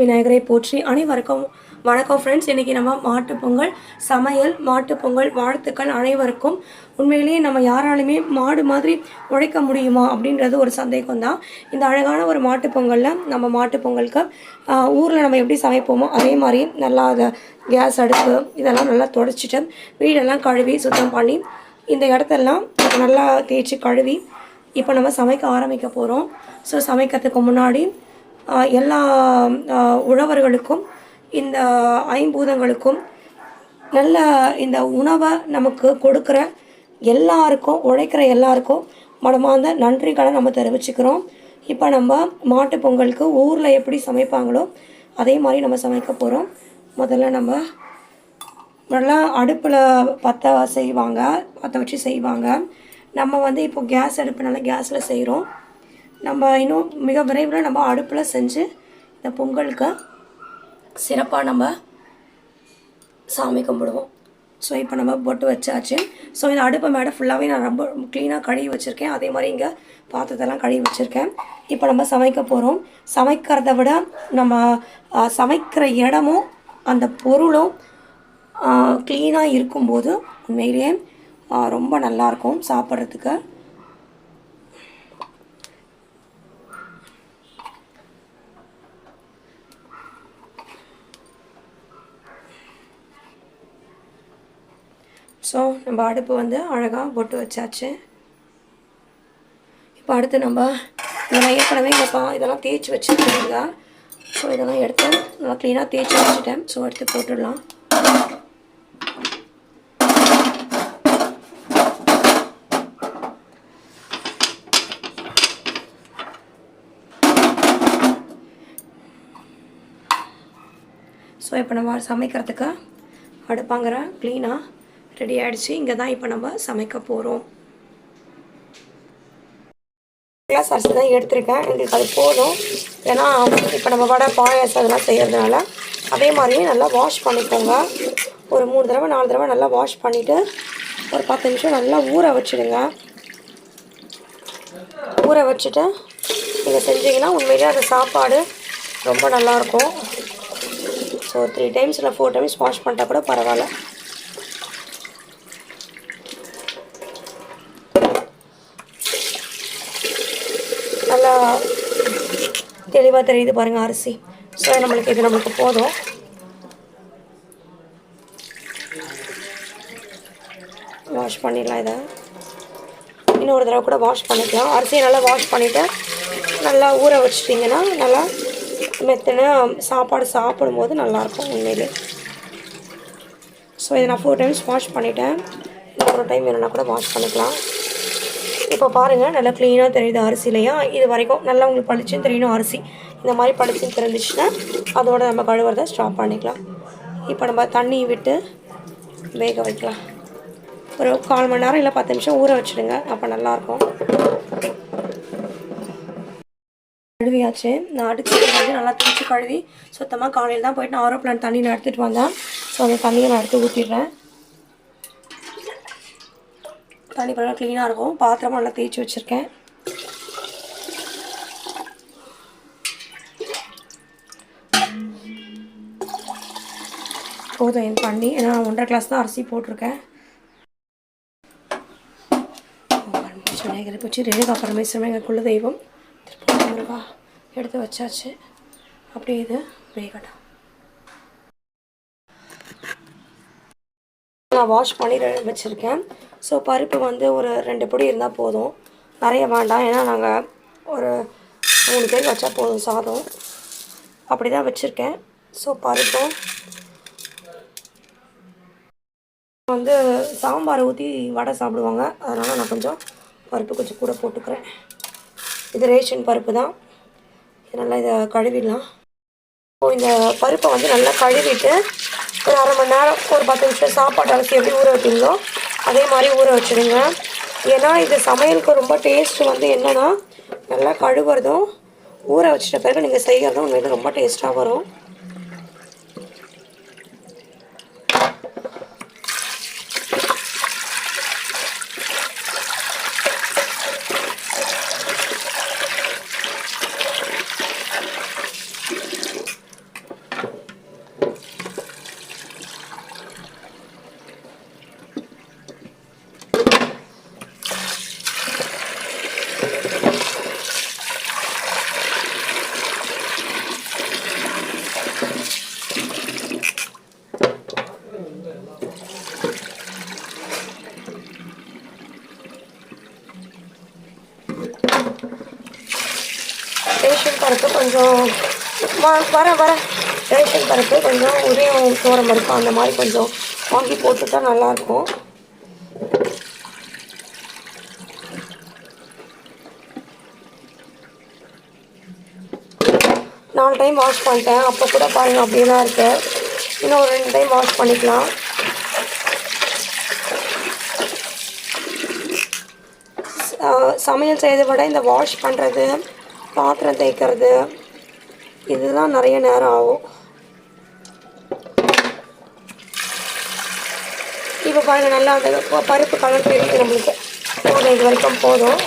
விநாயகரை போற்றி அனைவருக்கும் வணக்கம் ஃப்ரெண்ட்ஸ். இன்றைக்கி நம்ம மாட்டு பொங்கல் சமையல், மாட்டு பொங்கல் வாழ்த்துக்கள் அனைவருக்கும். உண்மையிலேயே நம்ம யாராலுமே மாடு மாதிரி உழைக்க முடியுமா அப்படின்றது ஒரு சந்தேகம் தான். இந்த அழகான ஒரு மாட்டு பொங்கலில் நம்ம மாட்டு பொங்கலுக்கு ஊரில் நம்ம எப்படி சமைப்போமோ அதே மாதிரி நல்லா அதை கேஸ் அடுப்பு இதெல்லாம் நல்லா துடைச்சிட்டு வீடெல்லாம் கழுவி சுத்தம் பண்ணி இந்த இடத்தெல்லாம் நல்லா தேய்ச்சி கழுவி இப்போ நம்ம சமைக்க ஆரம்பிக்க போகிறோம். ஸோ சமைக்கிறதுக்கு முன்னாடி எல்லா உழவர்களுக்கும் இந்த ஐம்பூதங்களுக்கும் நல்ல இந்த உணவை நமக்கு கொடுக்குற எல்லாருக்கும், உழைக்கிற எல்லாருக்கும் மனமார்ந்த நன்றிகளை நம்ம தெரிவிச்சுக்கிறோம். இப்போ நம்ம மாட்டு பொங்கலுக்கு ஊரில் எப்படி சமைப்பாங்களோ அதே மாதிரி நம்ம சமைக்க போகிறோம். முதல்ல நம்ம நல்லா அடுப்பில் பற்ற வச்சு செய்வாங்க. நம்ம இப்போ கேஸ் அடுப்புனால கேஸில் செய்கிறோம். நம்ம இன்னும் மிக விரைவில் நம்ம அடுப்பில் செஞ்சு இந்த பொங்கலுக்கு சிறப்பாக நம்ம சாமி கும்பிடுவோம். ஸோ இப்போ நம்ம பொட்டு வச்சாச்சு. ஸோ இந்த அடுப்பை மேடை ஃபுல்லாகவே நான் ரொம்ப க்ளீனாக கழுவி வச்சுருக்கேன். அதே மாதிரி இங்கே பாத்திரத்தெல்லாம் கழுவி வச்சுருக்கேன். இப்போ நம்ம சமைக்க போகிறோம். சமைக்கிறத விட நம்ம சமைக்கிற இடமும் அந்த பொருளும் க்ளீனாக இருக்கும்போது உண்மையிலேயே ரொம்ப நல்லாயிருக்கும் சாப்பிட்றதுக்கு. ஸோ நம்ம அடுப்பு அழகாக பொட்டு வச்சாச்சு. இப்போ அடுத்து நம்ம இதெல்லாம் ஏற்கனவே இதெல்லாம் தேய்ச்சி வச்சுருக்கீங்க. ஸோ இதெல்லாம் எடுத்து நல்லா க்ளீனாக தேய்ச்சி வச்சுட்டேன். ஸோ எடுத்து போட்டுடலாம். ஸோ இப்போ நம்ம சமைக்கிறதுக்கு அடுப்பாங்கிற க்ளீனாக ரெடி ஆகிடுச்சு. இங்கே தான் இப்போ நம்ம சமைக்க போகிறோம். கிளாஸ் அரிசி தான் எடுத்துருக்கேன். எங்களுக்கு அது போதும். ஏன்னா இப்போ நம்ம வடை பாயாசம் அதெல்லாம் செய்கிறதுனால அதே மாதிரியே நல்லா வாஷ் பண்ணிக்கோங்க. ஒரு 3 தடவை 4 தடவை நல்லா வாஷ் பண்ணிவிட்டு ஒரு 10 நிமிஷம் நல்லா ஊற வச்சுடுங்க. ஊற வச்சுட்டு நீங்கள் செஞ்சிங்கன்னா உண்மையிலே அந்த சாப்பாடு ரொம்ப நல்லாயிருக்கும். ஸோ 3 டைம்ஸ் இல்லை 4 டைம்ஸ் வாஷ் பண்ணிட்டா கூட பரவாயில்ல. நல்லா தெளிவாக தெரியுது பாருங்கள் அரிசி. ஸோ இது நம்மளுக்கு போதும். வாஷ் பண்ணிடலாம். இதை இன்னொரு தடவை கூட வாஷ் பண்ணிக்கலாம். அரிசியை நல்லா வாஷ் பண்ணிவிட்டு நல்லா ஊற வச்சிட்டிங்கன்னா நல்லா மெத்தனை சாப்பாடு சாப்பிடும்போது நல்லாயிருக்கும் உண்மையிலே. ஸோ இதை நான் 4 டைம்ஸ் வாஷ் பண்ணிவிட்டேன். இன்னொரு டைம் வேணும்னா கூட வாஷ் பண்ணிக்கலாம். இப்போ பாருங்கள் நல்லா க்ளீனாக தெரியுது அரிசிலையா. இது வரைக்கும் நல்லா உங்களுக்கு பளிச்சுன்னு தெரியணும் அரிசி. இந்த மாதிரி பளிச்சுன்னு தெரிஞ்சிச்சுன்னா அதோட நம்ம கழுவுறதை ஸ்டாப் பண்ணிக்கலாம். இப்போ நம்ம தண்ணி விட்டு வேக வைக்கலாம். ஒரு 1/4 மணி நேரம் இல்லை 10 நிமிஷம் ஊற வச்சுடுங்க. அப்போ நல்லாயிருக்கும். கழுவியாச்சு. நான் அடுத்து நல்லா துணிச்சு கழுவி சுத்தமாக காலையில் தான் போய்ட்டு நான் ஆரோ பிளான் தண்ணி நான் எடுத்துகிட்டு வந்தேன். ஸோ அந்த தண்ணியை நான் எடுத்து ஊற்றிடுறேன். தண்ணி பண்ணால் க்ளீனாக இருக்கும். பாத்திரமாக நல்லா தேய்ச்சி வச்சுருக்கேன். போதும் என் தண்ணி. ஏன்னா 1.5 கிளாஸ் தான் அரிசி போட்டிருக்கேன். விநாயகரை போச்சு ரேணுகா பரமேஸ்வரன் எங்கள் குல தெய்வம் முருகா எடுத்து வச்சாச்சு. அப்படியே இது வேகட்டும். நான் வாஷ் பண்ணி வச்சுருக்கேன். ஸோ பருப்பு ஒரு 2 பொடி இருந்தால் போதும். நிறைய வேண்டாம். ஏன்னா நாங்கள் ஒரு 3 பேர் வச்சா போதும் சாதம். அப்படி தான் வச்சுருக்கேன். ஸோ பருப்பும் சாம்பார் ஊற்றி வடை சாப்பிடுவாங்க. அதனால் நான் பருப்பு கொஞ்சம் கூட போட்டுக்கிறேன். இது ரேஷன் பருப்பு தான். நல்லா இதை கழுவிடலாம். இந்த பருப்பை நல்லா கழுவிட்டு ஒரு 1/2 மணி நேரம் ஒரு 10 நிமிஷம் சாப்பாட்டு அரிசி எப்படி ஊற வைப்பீங்களோ அதே மாதிரி ஊற வச்சுடுங்க. ஏன்னா இது சமையலுக்கு ரொம்ப டேஸ்ட்டு என்னென்னா நல்லா கழுவுறதும் ஊற வச்சுட்ட பிறகு நீங்கள் செய்கிறதும் உண்மையில ரொம்ப டேஸ்ட்டாக வரும். கொஞ்சம் வர ரேஷன் பருப்பு கொஞ்சம் உதயம் தோரம் பருப்பு அந்த மாதிரி கொஞ்சம் வாங்கி போட்டுட்டா நல்லாயிருக்கும். நாலு டைம் வாஷ் பண்ணிட்டேன். அப்போ கூட பாருங்கள் அப்படியே தான் இருக்கு. இன்னும் ஒரு 2 டைம் வாஷ் பண்ணிக்கலாம். சமையல் செய்யறதை விட இந்த வாஷ் பண்ணுறது, பாத்திரம் தேய்க்கிறது இதுதான் நிறைய நேரம் ஆகும். இப்போ பாருங்கள் நல்லா அந்த பருப்பு கலர் தெரியுது நம்மளுக்கு. போதும், இது வரைக்கும் போதும்.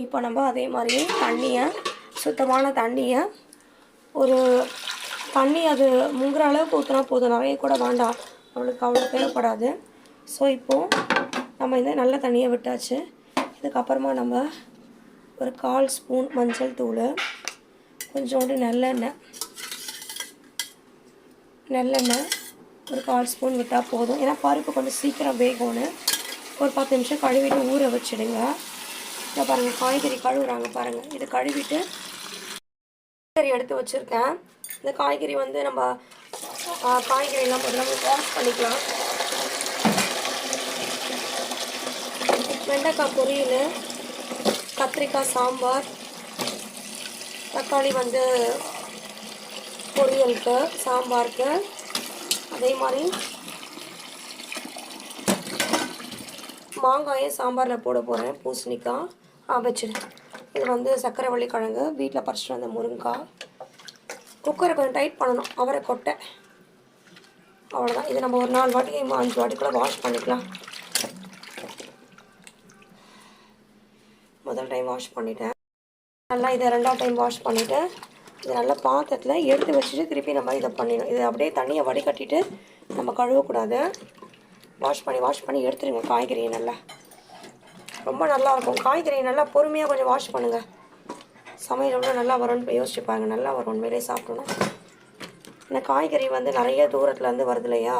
இப்போ நம்ம அதே மாதிரி தண்ணியை, சுத்தமான தண்ணியை ஒரு தண்ணி அது முங்குற அளவுக்கு ஊற்றினா போதும், நிறைய கூட வேண்டாம், நம்மளுக்கு அவ்வளோ தேவைப்படாது. ஸோ இப்போது நம்ம இந்த நல்ல தண்ணியை விட்டாச்சு. இதுக்கப்புறமா நம்ம ஒரு 1/4 ஸ்பூன் மஞ்சள் தூள், கொஞ்சோண்டு நல்லெண்ணெய் ஒரு 1/4 ஸ்பூன் விட்டால் போதும். ஏன்னா பருப்பு கொஞ்சம் சீக்கிரம் வேகும்னு. ஒரு 10 நிமிஷம் கழுவிட்டு ஊற வச்சுடுங்க. இதை பாருங்கள், காய்கறி கழுவுறாங்க பாருங்கள். இது கழுவிட்டு காய்கறி எடுத்து வச்சுருக்கேன். இந்த காய்கறி வந்து நம்ம காய்கறியெல்லாம் முதல்ல வாஷ் பண்ணிக்கலாம். வெண்டைக்காய் பொரியல், கத்திரிக்காய் சாம்பார், தக்காளி வந்து பொரியலுக்கு சாம்பாருக்கு, அதே மாதிரி மாங்காயை சாம்பாரில் போட போகிறேன். பூசணிக்காய் வச்சுடு. இது வந்து சர்க்கரைவள்ளி கிழங்கு, வீட்டில் பறிச்சிட்டு வந்த முருங்காய். குக்கரை கொஞ்சம் டைட் பண்ணணும், அவரை கொட்டை. அவ்வளோதான். இது நம்ம ஒரு 4 வாட்டி 5 வாட்டி கூட வாஷ் பண்ணிக்கலாம். முதல் டைம் வாஷ் பண்ணிட்டேன். நல்லா இதை 2ஆவது டைம் வாஷ் பண்ணிவிட்டு இதை நல்லா பாத்திரத்தில் எடுத்து வச்சுட்டு திருப்பி நம்ம இதை பண்ணிடணும். இதை அப்படியே தண்ணியை வடிகட்டிட்டு நம்ம கழுவக்கூடாது. வாஷ் பண்ணி எடுத்துருங்க காய்கறியை. நல்லா ரொம்ப நல்லாயிருக்கும். காய்கறியை நல்லா பொறுமையாக கொஞ்சம் வாஷ் பண்ணுங்கள். சமையல் எவ்வளோ நல்லா வரும்னு யோசிச்சு பாருங்கள். நல்லா வரும் உண்மையிலே சாப்பிடணும். இந்த காய்கறி வந்து நிறைய தூரத்துலேருந்து வருது இல்லையா?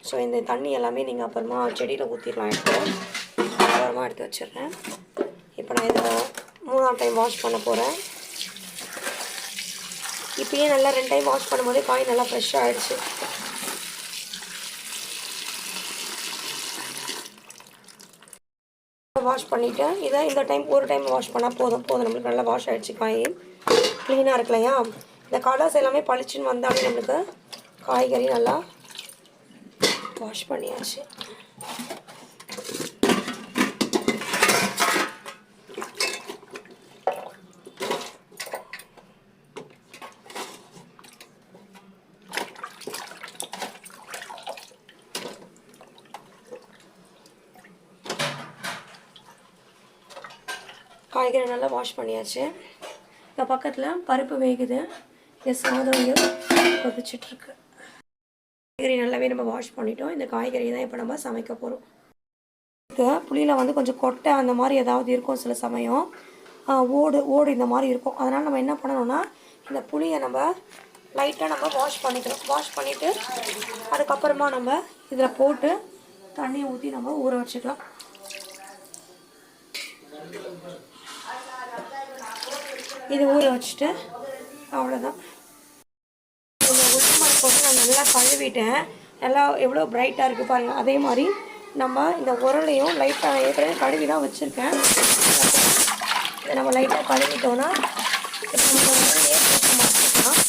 ஸோ இந்த தண்ணி எல்லாமே நீங்கள் அப்புறமா செடியில் ஊற்றிடலாம். அப்புறமா எடுத்து வச்சிடுறேன். இப்போ நான் இதை 3ஆவது டைம் வாஷ் பண்ண போகிறேன். இப்போயே நல்லா 2 டைம் வாஷ் பண்ணும்போதே காய் நல்லா ஃப்ரெஷ்ஷாக ஆகிடுச்சு. வாஷ் பண்ணிவிட்டு இதை இந்த டைம் ஒரு டைம் வாஷ் பண்ணால் போதும் நம்மளுக்கு நல்லா வாஷ் ஆகிடுச்சு. காய் க்ளீனாக இருக்கு இல்லையா? இந்த கலர்ஸ் எல்லாமே பளிச்சுன்னு வந்தாலும் நம்மளுக்கு காய்கறி நல்லா வாஷ் பண்ணியாச்சு. காய்கறி நல்லா வாஷ் பண்ணியாச்சு. இந்த பக்கத்தில் பருப்பு வேகுது. சாதம் கொதிச்சிட்ருக்கு. காய்கறி நல்லாவே நம்ம வாஷ் பண்ணிட்டோம். இந்த காய்கறி தான் இப்போ நம்ம சமைக்க போகிறோம். புளியில் வந்து கொஞ்சம் கொட்டை அந்த மாதிரி ஏதாவது இருக்கும். சில சமயம் ஓடு இந்த மாதிரி இருக்கும். அதனால் நம்ம என்ன பண்ணணும்னா இந்த புளியை நம்ம லைட்டாக நம்ம வாஷ் பண்ணிக்கணும். வாஷ் பண்ணிவிட்டு அதுக்கப்புறமா நம்ம இதில் போட்டு தண்ணியை ஊற்றி நம்ம ஊற வச்சுக்கலாம். இது ஊற வச்சுட்டு அவ்வளோதான். இந்த உளுத்தம்பருப்பு போட்டு நான் நல்லா கழுவிட்டேன். நல்லா எவ்வளோ பிரைட்டாக இருக்குது பாருங்கள். அதே மாதிரி நம்ம இந்த உரலையும் லைட்டாக ஏற்கனவே கழுவி தான் வச்சுருக்கேன். இதை நம்ம லைட்டாக கழுவிட்டோன்னா இப்போ நம்ம உரலையே போட்டு மாற்றிக்கலாம்.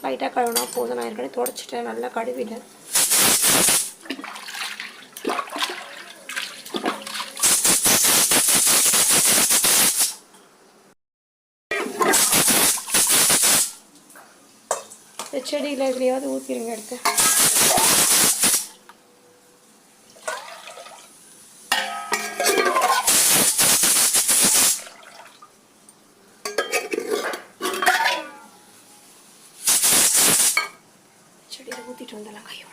லைட்டாக கழுவினா போதும். நான் ஏற்கனவே துடைச்சிட்டேன், நல்லா கழுவிட்டேன். செடியில் எதுலையாவது ஊற்றிடுங்க எடுத்து. ஊற்றிட்டு வந்துடலாம் கையோட.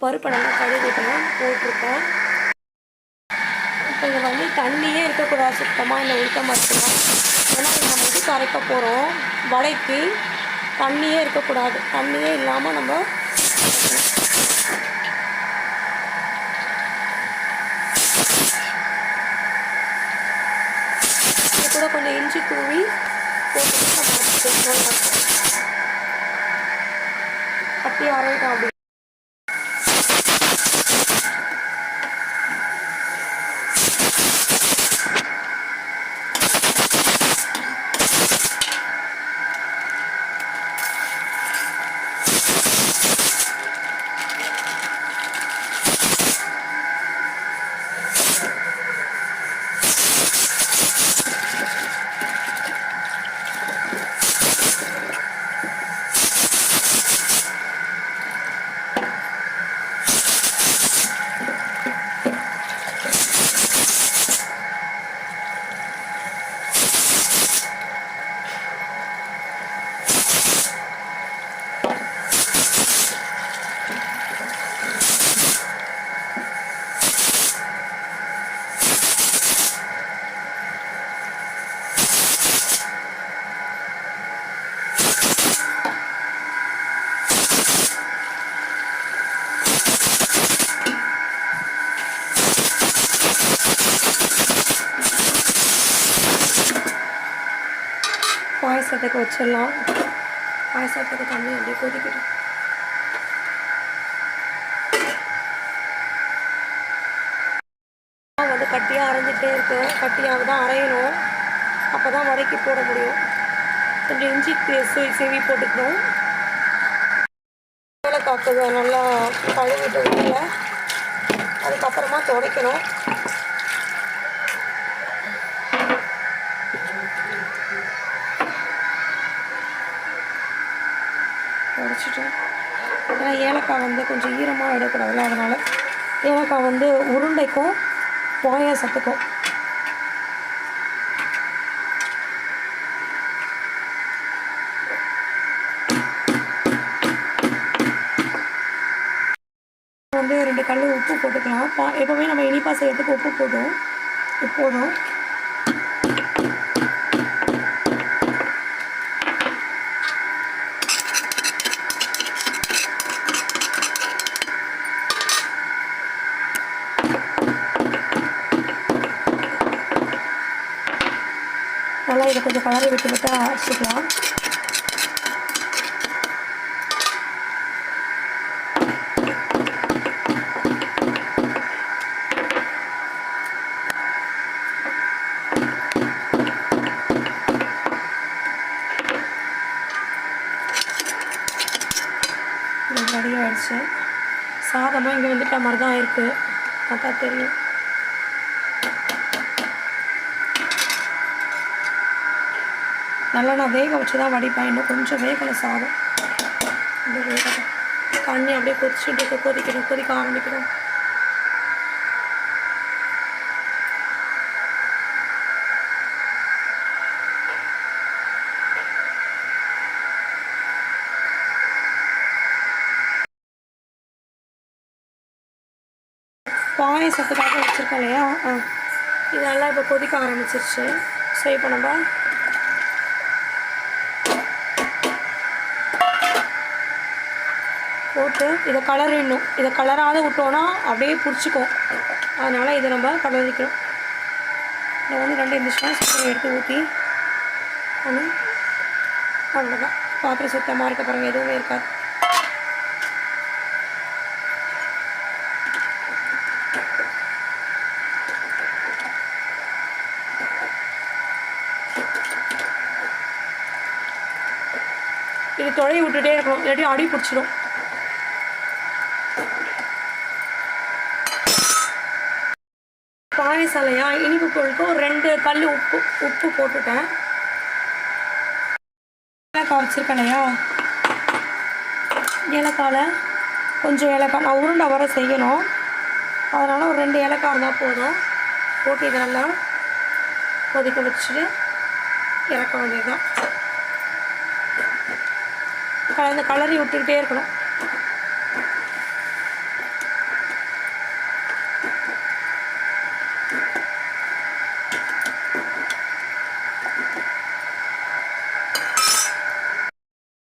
பருப்பை நல்லா கழுவிட்டேன், போட்டிருக்கேன். இப்போ இங்கே வந்து தண்ணியே இருக்கக்கூடாது சுத்தமாக இந்த உளுத்தம் பருப்புனா. ஏன்னா நம்ம வந்து கரைக்க போகிறோம் வடைக்கு. தண்ணியே இருக்கக்கூடாது. தண்ணியே இல்லாமல் நம்ம இது கூட கொஞ்சம் இஞ்சி தூவி போட்டு கட்டி அரையிட்டோம் அப்படி. பாயசத்துக்கு வச்சிடலாம். பாயசத்துக்கு தண்ணி அப்படியே கொதிக்கிடும். வந்து கட்டியாக அரைஞ்சிட்டே இருக்கு. கட்டியாக தான் அரையணும், அப்போ தான் வடைக்கு போட முடியும். கொஞ்சம் இஞ்சி செவி போட்டுக்கணும். வேலை காக்குது நல்லா கழுவிட்டு இல்லை, அதுக்கப்புறமா துடைக்கணும். உடைச்சிட்டேன். ஏன்னா ஏலக்காய் வந்து கொஞ்சம் ஈரமாக எடுக்கூடாதுல்ல, அதனால் ஏலக்காய் வந்து உருண்டைக்கும் பாயாசத்துக்கும். வந்து 2 கல் உப்பு போட்டுக்கலாம். எப்போவுமே நம்ம இனிப்பா செய்யறதுக்கு உப்பு போதும். நல்லா இதை கொஞ்சம் கலரி விட்டு அரைச்சிக்கலாம். ரெடி ஆகிடுச்சு. சாதமாக இங்கே வந்துட்ட மாதிரி தான் இருக்குது, பார்த்தா தெரியும். நல்லா நான் வேக வச்சு தான் வடிப்பேன். இன்னும் கொஞ்சம் வேகலை சாதம். இந்த வேகட்டும். தண்ணி அப்படியே கொதிச்சுட்டு கொதிக்க ஆரம்பிக்கிறோம். பாயசத்துக்காக வச்சுருக்கேன் இல்லையா, இதெல்லாம் இப்போ கொதிக்க ஆரம்பிச்சிருச்சு. ஸோ இப்போ நம்ம போட்டு இதை கலரிடணும். இதை கலராத விட்டோன்னா அப்படியே பிடிச்சிக்கும். அதனால் இதை நம்ம கலரிக்கிறோம். இதை வந்து 2 நிமிஷம் சக்கரை எடுத்து ஊற்றி அவ்வளோதான். பாத்திரம் சுத்தமாக இருக்க பாருங்கள், எதுவுமே இருக்காது. இது தொலைவி விட்டுட்டே இருக்கணும், இல்லாட்டி அடி பிடிச்சிடும். பாயசாலையா இனிப்பு பொருளுக்கு ஒரு 2 கல் உப்பு போட்டுட்டேன். ஏலக்காய் வச்சுருக்கேன் இல்லையா, ஏலக்காயில் கொஞ்சம் ஏலக்காய், நான் உருண்டை வர செய்யணும், அதனால் ஒரு 2 ஏலக்காய் இருந்தால் போதும். போட்டு இதெல்லாம் கொதிக்க வச்சுட்டு இறக்க வேண்டியதுதான். கலந்து கலரி விட்டுக்கிட்டே இருக்கணும்.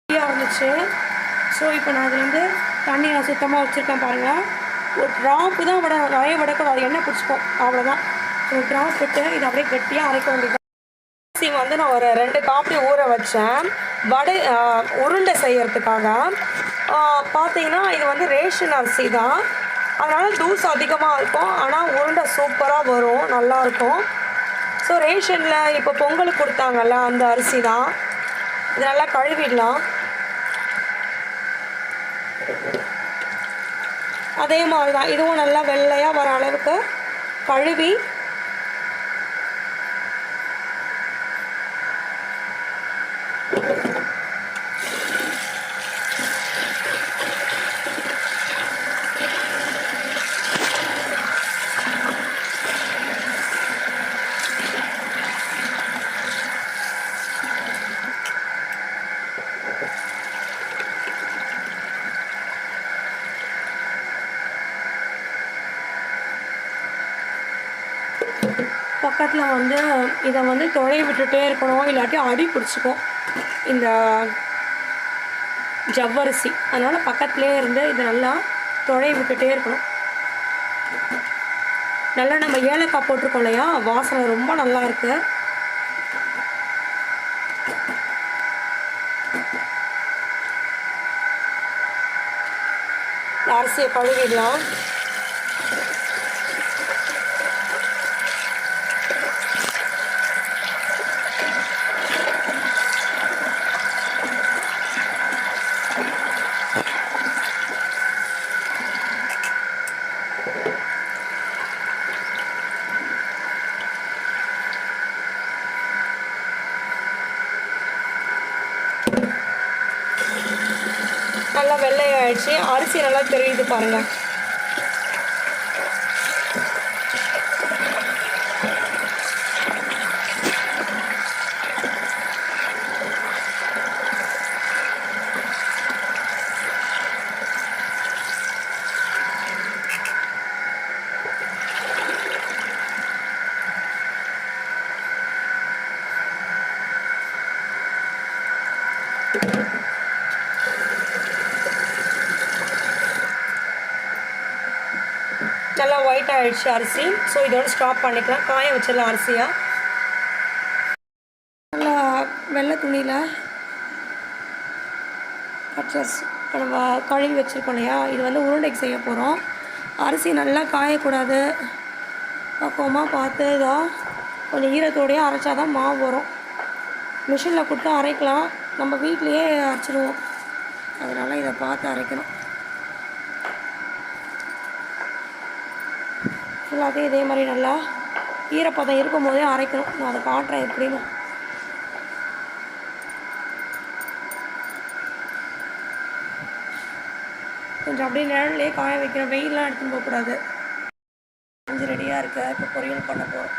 இருந்துச்சு. ஸோ இப்போ நான் அதுலேருந்து தண்ணி நான் சுத்தமாக வச்சுருக்கேன் பாருங்கள். ஒரு ட்ராப்பு தான் நிறைய விடக்கூடாது, எண்ணெய் பிடிச்சிப்போம், அவ்வளோதான். ஒரு ட்ராப் விட்டு இதை அப்படியே கட்டியாக அரைக்க வேண்டியது. அரிசி வந்து நான் ஒரு 2 காப்பி ஊற வச்சேன் உருண்டை செய்யறதுக்காக. பார்த்தீங்கன்னா இது வந்து ரேஷன் அரிசி தான், அதனால் தூசு அதிகமாக இருக்கும், ஆனால் உருண்டை சூப்பராக வரும், நல்லாயிருக்கும். ஸோ ரேஷனில் இப்போ பொங்கலுக்கு கொடுத்தாங்கல்ல அந்த அரிசி தான். இது நல்லா கழுவிடலாம். அதே மாதிரி தான் இதுவும் நல்லா வெள்ளையாக வர அளவுக்கு கழுவி பக்கத்தில் வந்து இதை வந்து துளைய விட்டுட்டே இருக்கணும், இல்லாட்டி அடி பிடிச்சிக்கும் இந்த ஜவ்வரிசி. அதனால் பக்கத்துலேயே இருந்து இதை நல்லா துளைய விட்டுட்டே இருக்கணும். நல்லா நம்ம ஏலக்காய் போட்டிருக்கோம் இல்லையா, வாசனை ரொம்ப நல்லா இருக்கு. அரிசியை கழுவிடலாம். நல்லா வெள்ளையாயிடுச்சு, அரிசி நல்லா தெரியுது பாருங்கள். நல்லா ஒயிட் ஆகிடுச்சு அரிசி. ஸோ இதோட ஸ்டாப் பண்ணிக்கலாம், காய வச்சிடலாம் அரிசியாக. நல்லா வெள்ளை துணியில் பச்சரிசி நம்ம கழுவி வச்சுருக்கோம் இல்லையா, இது வந்து உருண்டைக்கு செய்ய போகிறோம். அரிசி நல்லா காயக்கூடாது, பக்குவமாக பார்த்து இதாக கொஞ்சம் ஈரத்தோடையே அரைச்சா தான் மாவு வரும். மிஷினில் கொடுத்து அரைக்கலாம், நம்ம வீட்லேயே அரைச்சிடுவோம், அதனால் இதை பார்த்து அரைக்கணும். எல்லாத்தையும் இதே மாதிரி நல்லா ஈரப்பதம் இருக்கும் போதே அரைக்கணும். நான் அதை காட்டுறேன் எப்படின்னு. கொஞ்சம் அப்படியே நிழல்லே காய வைக்கிறேன், வெயிலெலாம் எடுத்துன்னு போகக்கூடாது. கொஞ்சம் ரெடியாக இருக்க. இப்போ பொரியல் பண்ண போகிறோம்.